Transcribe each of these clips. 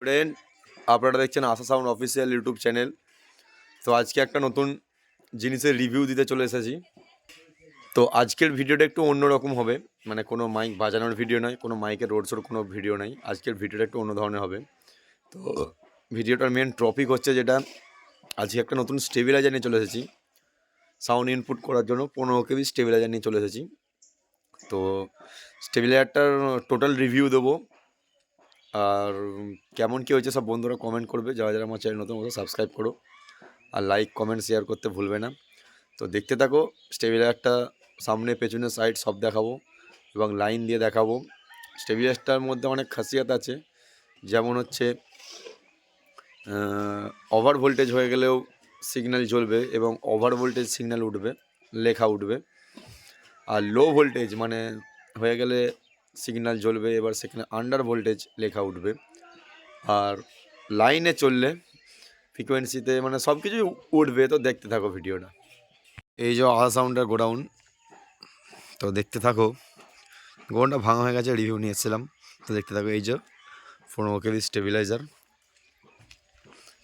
Friend, আপনারা দেখছেন আশা sound official YouTube channel. তো আজকে একটা নতুন জিনিসের রিভিউ দিতে চলে এসেছি। তো আজকের ভিডিওটা একটু অন্যরকম হবে, মানে কোনো মাইক বাজানোর ভিডিও নয়, কোনো মাইকের রোড শোর কোনো ভিডিও নয়। আজকের ভিডিওটা একটু অন্য ধরনের হবে। তো ভিডিওটার মেন টপিক হচ্ছে যেটা, আজকে একটা নতুন স্টেবিলাইজার নিয়ে চলে এসেছি। সাউন্ড ইনপুট করার জন্য 15 কেবি স্টেবিলাইজার নিয়ে চলে এসেছি। তো স্টেবিলাইজারটার টোটাল রিভিউ দেবো, আর কেমন কী হয়েছে সব বন্ধুরা কমেন্ট করবে। যারা যারা আমার চ্যানেল নতুন মতো সাবস্ক্রাইব করো, আর লাইক কমেন্ট শেয়ার করতে ভুলবে না। তো দেখতে থাকো। স্টেবিলাইজারটা সামনে পেছনে সাইড সব দেখাবো এবং লাইন দিয়ে দেখাবো। স্টেবিলাইজারটার মধ্যে অনেক খাসিয়াত আছে, যেমন হচ্ছে ওভার ভোল্টেজ হয়ে গেলেও সিগন্যাল জ্বলবে এবং ওভার ভোল্টেজ সিগন্যাল উঠবে, লেখা উঠবে। আর লো ভোল্টেজ মানে হয়ে গেলে সিগন্যাল জ্বলবে, এবার সেখানে আন্ডার ভোল্টেজ লেখা উঠবে। আর লাইনে চললে ফ্রিকোয়েন্সিতে মানে সব কিছুই উঠবে। তো দেখতে থাকো ভিডিওটা। এই যে আওয়াজ সাউন্ডের গোডাউন, তো দেখতে থাকো। গোডাউনটা ভাঙা হয়ে গেছে, রিভিউ নিয়ে এসেছিলাম। তো দেখতে থাকো। এই যে 15 কেবি স্টেবিলাইজার,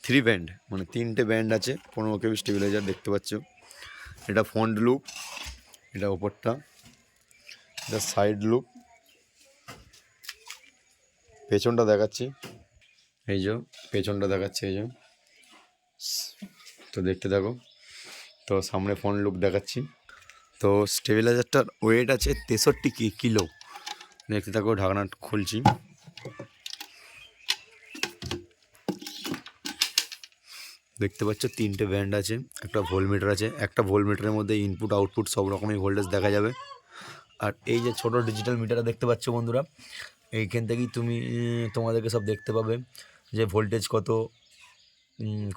3 ব্যান্ড, মানে 3টে ব্যান্ড আছে। 15 কেবি স্টেবিলাইজার দেখতে পাচ্ছ। এটা ফ্রন্ট লুপ, এটা ওপরটা, এটা সাইড লুপ, পেছনটা দেখাচ্ছি। এই যে পেছনটা দেখাচ্ছে, এই যে। তো দেখতে থাকো। তো সামনে ফ্রন্ট লুপ দেখাচ্ছি। তো স্টেবিলাইজারটার ওয়েট আছে 63 কিলো। দেখতে থাকো, ঢাকনা খুলছি। দেখতে পাচ্ছ 3টে ব্যান্ড আছে, একটা ভোল্টমিটার আছে। একটা ভোল্টমিটারের মধ্যে ইনপুট আউটপুট সব রকমই ভোল্টেজ দেখা যাবে। আর এই যে ছোট ডিজিটাল মিটারটা দেখতে পাচ্ছ বন্ধুরা, এইখান থেকেই তুমি তোমাদেরকে সব দেখতে পাবে যে ভোল্টেজ কত,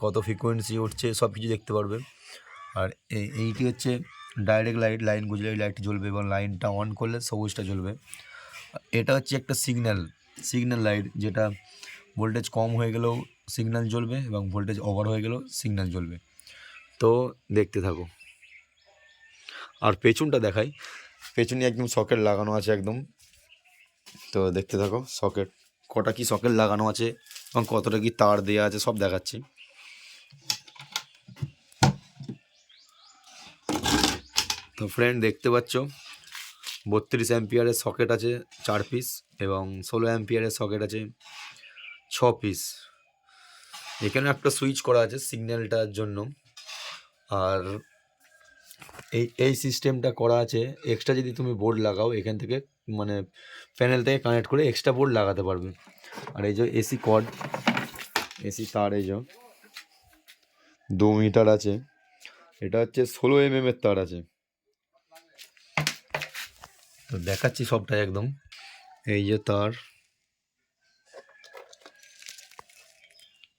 কত ফ্রিকোয়েন্সি উঠছে, সব কিছু দেখতে পারবে। আর এইটি হচ্ছে ডাইরেক্ট লাইট, লাইন গুজলে লাইটটি জ্বলবে এবং লাইনটা অন করলে সবুজটা জ্বলবে। এটা হচ্ছে একটা সিগন্যাল লাইট, যেটা ভোল্টেজ কম হয়ে গেলেও সিগন্যাল জ্বলবে এবং ভোল্টেজ ওভার হয়ে গেলেও সিগন্যাল জ্বলবে। তো দেখতে থাকো। আর পেছনটা দেখাই, পেছনে একদম সকেট লাগানো আছে একদম। তো দেখতে থাকো, সকেট কটা কি সকেট লাগানো আছে এবং কতটা কি তার দেওয়া আছে সব দেখাচ্ছি। তো ফ্রেন্ড দেখতে পাচ্ছ 32 অ্যাম্পিয়ারের সকেট আছে 4 পিস এবং 16 অ্যাম্পিয়ারের সকেট আছে 6 পিস। এখানে একটা সুইচ করা আছে সিগন্যালটার জন্য। আর এই সিস্টেমটা করা আছে, এক্সট্রা যদি তুমি বোর্ড লাগাও এখান থেকে, মানে প্যানেল থেকে কানেক্ট করে এক্সট্রা বোর্ড লাগাতে পারবে। আর এই যে এসি কর্ড, এসি তার, এই যে 2 মিটার আছে। এটা হচ্ছে 16 এর তার আছে। তো দেখাচ্ছি সবটাই একদম। এই যে তার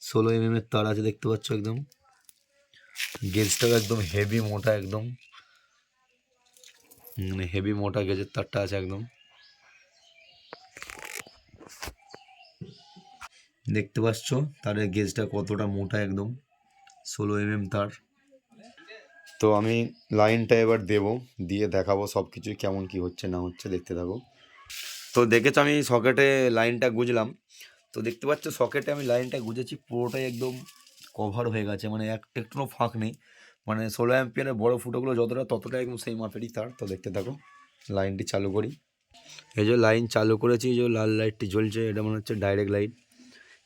16 এর তার আছে, দেখতে পাচ্ছ একদম। গেজটাও একদম হেভি মোটা, একদম মানে হেভি মোটা গেজের তারটা আছে একদম। দেখতে পাচ্ছ তারের গেজটা কতটা মোটা, একদম 16 তার। তো আমি লাইনটা এবার দেবো, দিয়ে দেখাবো সব কিছুই কেমন কি হচ্ছে না হচ্ছে, দেখতে থাকো। তো দেখেছো আমি সকেটে লাইনটা গুঁজলাম। তো দেখতে পাচ্ছ সকেটে আমি লাইনটা গুঁজেছি, পুরোটাই একদম কভার হয়ে গেছে, মানে একটুও ফাঁক নেই। মানে 16 অ্যাম্পিয়ারের বড় ফুটোগুলো যতটা ততটা একদম সেই মাপেরই তার। তো দেখতে থাকো, লাইনটি চালু করি। এই যে লাইন চালু করেছি, যে লাল লাইটটি জ্বলছে, এটা মনে হচ্ছে ডাইরেক্ট লাইট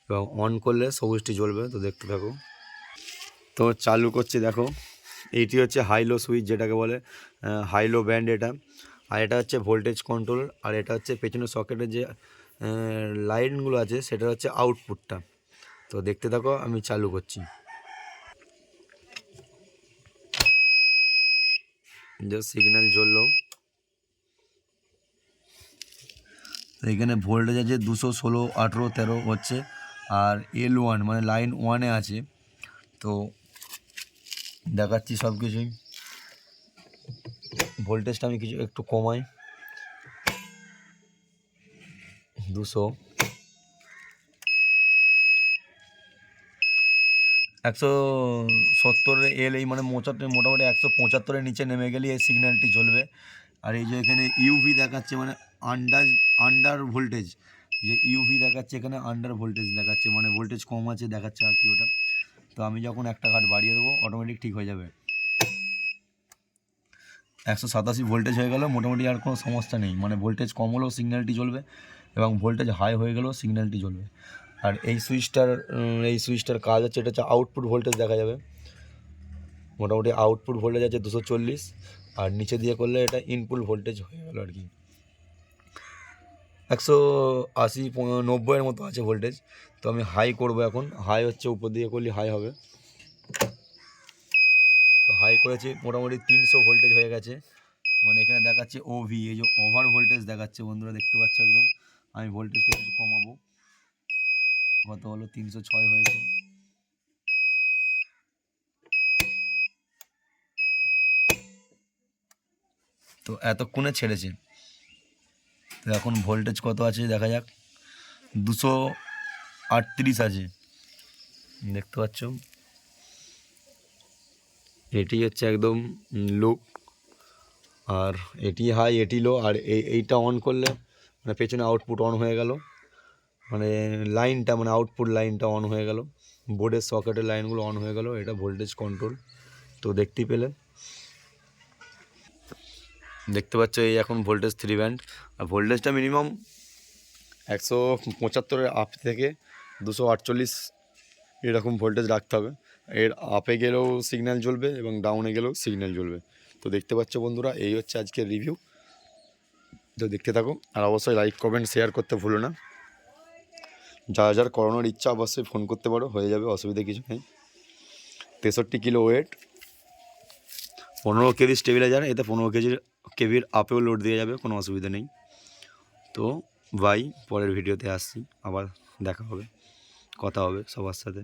এবং অন করলে সবুজটি জ্বলবে। তো দেখতে থাকো। তো চালু করছি, দেখো। এইটি হচ্ছে হাইলো সুইচ, যেটাকে বলে হাইলো ব্যান্ড এটা। আর এটা হচ্ছে ভোল্টেজ কন্ট্রোল। আর এটা হচ্ছে পেছনের সকেটের যে লাইনগুলো আছে সেটা হচ্ছে আউটপুটটা। তো দেখতে থাকো, আমি চালু করছি। যে সিগন্যাল জ্বললো, এখানে ভোল্টেজ আছে 216, 18, 13 হচ্ছে। আর L1 মানে লাইন 1-এ আছে। তো দেখাচ্ছি সব কিছুই। ভোল্টেজটা আমি কিছু একটু কমাই, 200, 170 এলেই মানে মোটামুটি 175-এর নিচে নেমে গেলেই এই সিগন্যালটি জ্বলবে। আর এই যে এখানে ইউভি দেখাচ্ছে, মানে আন্ডার ভোল্টেজ, যে ইউভি দেখাচ্ছে এখানে আন্ডার ভোল্টেজ দেখাচ্ছে, মানে ভোল্টেজ কম আছে দেখাচ্ছে আর কি ওটা। তো আমি যখন একটা কাট বাড়িয়ে দেবো অটোমেটিক ঠিক হয়ে যাবে। 187 ভোল্টেজ হয়ে গেল, মোটামুটি আর কোনো সমস্যা নেই, মানে ভোল্টেজ কম হলেও সিগন্যালটি জ্বলবে এবং ভোল্টেজ হাই হয়ে গেলেও সিগন্যালটি জ্বলবে। আর এই সুইচটার কাজ হচ্ছে, এটা হচ্ছে আউটপুট ভোল্টেজ দেখা যাবে, মোটামুটি আউটপুট ভোল্টেজ আছে 240, আর নিচে দিয়ে করলে এটা ইনপুট ভোল্টেজ হয়ে গেল আর কি 180-90 মতো আছে ভোল্টেজ। তো আমি হাই করব এখন, হাই হচ্ছে উপর দিকে করলে হাই হবে। তো হাই করেছি, মোটামুটি 300 ভোল্টেজ হয়ে গেছে, মানে এখানে দেখাচ্ছে ওভি, এই যে ওভার ভোল্টেজ দেখাচ্ছে বন্ধুরা, দেখতে পাচ্ছ একদম। আমি ভোল্টেজটা একটু কমাবো, কত হলো 306 হয়েছে। তো এতক্ষণে ছেড়েছে, তো এখন ভোল্টেজ কত আছে দেখা যাক, 238 আছে, দেখতে পাচ্ছ। এটি হচ্ছে একদম লো, আর এটি হাই এটি লো, আর এইটা অন করলে মানে পেছনে আউটপুট অন হয়ে গেল, মানে লাইনটা মানে আউটপুট লাইনটা অন হয়ে গেল, বোর্ডের সকেটের লাইনগুলো অন হয়ে গেল, এটা ভোল্টেজ কন্ট্রোল। তো দেখতেই পেলে, দেখতে পাচ্ছ এই এখন ভোল্টেজ 3 ব্যান্ড, আর ভোল্টেজটা মিনিমাম 175 আপ থেকে 248 এরকম ভোল্টেজ রাখতে হবে। এর আপে গেলেও সিগন্যাল জ্বলবে এবং ডাউনে গেলেও সিগন্যাল জ্বলবে। তো দেখতে পাচ্ছ বন্ধুরা, এই হচ্ছে আজকের রিভিউ। তো দেখতে থাকো, আর অবশ্যই লাইক কমেন্ট শেয়ার করতে ভুলো না। যার যার করানোর ইচ্ছা অবশ্যই ফোন করতে পারো, হয়ে যাবে, অসুবিধা কিছু নেই। 63 কিলো ওয়েট, 15 কেজি স্টেবিলাইজার, এতে 15 কেবির আপেও লোড দিয়ে যাবে, কোনো অসুবিধা নেই। তো বাই, পরের ভিডিওতে আসছি, আবার দেখা হবে, কথা হবে সবার সাথে।